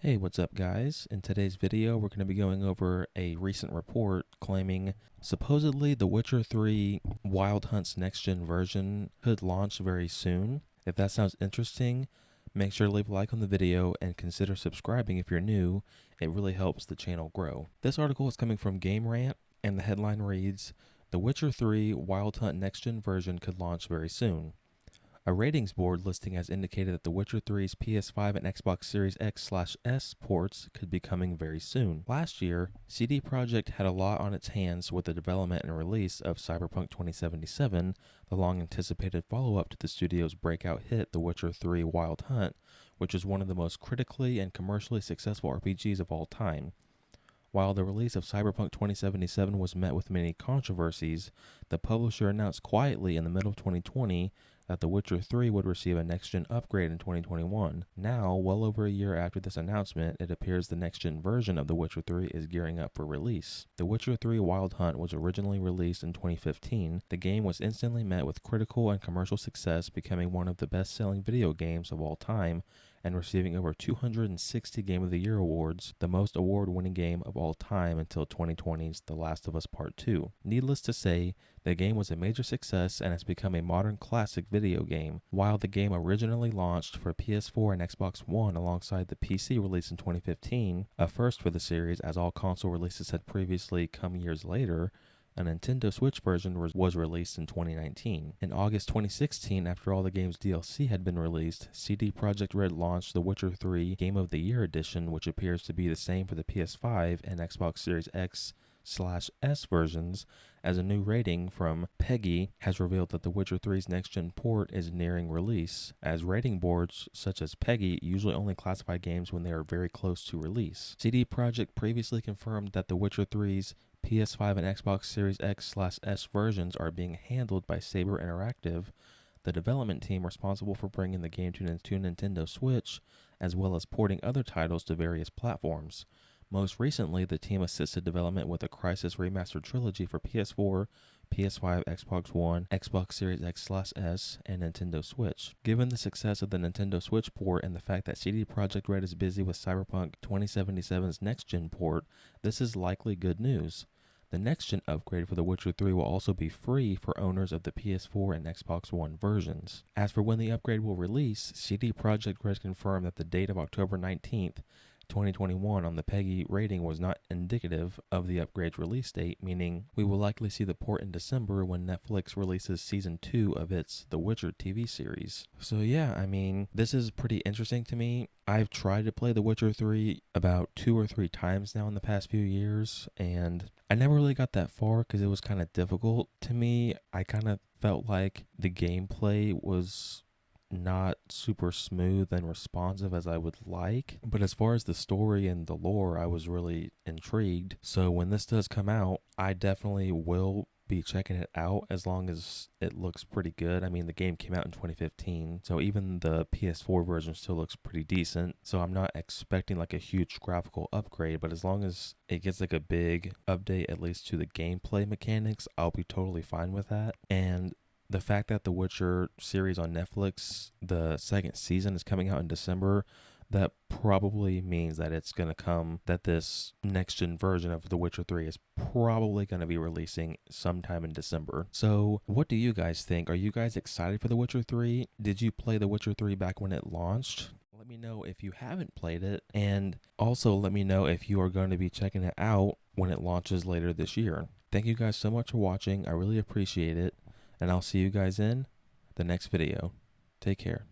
Hey, what's up guys? In today's video, we're going to be going over a recent report claiming supposedly The Witcher 3 Wild Hunt's next-gen version could launch very soon. If that sounds interesting, make sure to leave a like on the video and consider subscribing if you're new. It really helps the channel grow. This article is coming from Game Rant, and the headline reads, The Witcher 3 Wild Hunt next-gen version could launch very soon. A ratings board listing has indicated that The Witcher 3's PS5 and Xbox Series X/S ports could be coming very soon. Last year, CD Projekt had a lot on its hands with the development and release of Cyberpunk 2077, the long-anticipated follow-up to the studio's breakout hit The Witcher 3 Wild Hunt, which is one of the most critically and commercially successful RPGs of all time. While the release of Cyberpunk 2077 was met with many controversies, the publisher announced quietly in the middle of 2020 that The Witcher 3 would receive a next-gen upgrade in 2021. Now, well over a year after this announcement, it appears the next-gen version of The Witcher 3 is gearing up for release. The Witcher 3 Wild Hunt was originally released in 2015. The game was instantly met with critical and commercial success, becoming one of the best-selling video games of all time and receiving over 260 Game of the Year awards, the most award-winning game of all time until 2020's The Last of Us Part 2. Needless to say, the game was a major success and has become a modern classic video game. While the game originally launched for PS4 and Xbox One alongside the PC release in 2015, a first for the series as all console releases had previously come years later, a Nintendo Switch version was released in 2019. In August 2016, after all the game's DLC had been released, CD Projekt Red launched The Witcher 3 Game of the Year Edition, which appears to be the same for the PS5 and Xbox Series X/S versions, as a new rating from PEGI has revealed that The Witcher 3's next-gen port is nearing release, as rating boards such as PEGI usually only classify games when they are very close to release. CD Projekt previously confirmed that The Witcher 3's PS5 and Xbox Series X/S versions are being handled by Saber Interactive, the development team responsible for bringing the game to Nintendo Switch, as well as porting other titles to various platforms. Most recently, the team assisted development with a Crysis Remastered Trilogy for PS4, PS5, Xbox One, Xbox Series X/S, and Nintendo Switch. Given the success of the Nintendo Switch port and the fact that CD Projekt Red is busy with Cyberpunk 2077's next-gen port, this is likely good news. The next-gen upgrade for The Witcher 3 will also be free for owners of the PS4 and Xbox One versions. As for when the upgrade will release, CD Projekt Red confirmed that the date of October 19th, 2021 on the PEGI rating was not indicative of the upgrade's release date, meaning we will likely see the port in December when Netflix releases season 2 of its The Witcher TV series. So yeah, I mean, this is pretty interesting to me. I've tried to play The Witcher 3 about 2 or 3 times now in the past few years, and I never really got that far because it was kind of difficult to me. I kind of felt like the gameplay was not super smooth and responsive as I would like. But as far as the story and the lore, I was really intrigued. So when this does come out, I definitely will be checking it out as long as it looks pretty good. I mean, the game came out in 2015, so even the PS4 version still looks pretty decent. So I'm not expecting like a huge graphical upgrade, but as long as it gets like a big update, at least to the gameplay mechanics, I'll be totally fine with that. And the fact that the Witcher series on Netflix, the second season is coming out in December, that probably means that it's going to come, that this next-gen version of The Witcher 3 is probably going to be releasing sometime in December. So what do you guys think? Are you guys excited for The Witcher 3? Did you play The Witcher 3 back when it launched? Let me know if you haven't played it, and also let me know if you are going to be checking it out when it launches later this year. Thank you guys so much for watching. I really appreciate it. And I'll see you guys in the next video. Take care.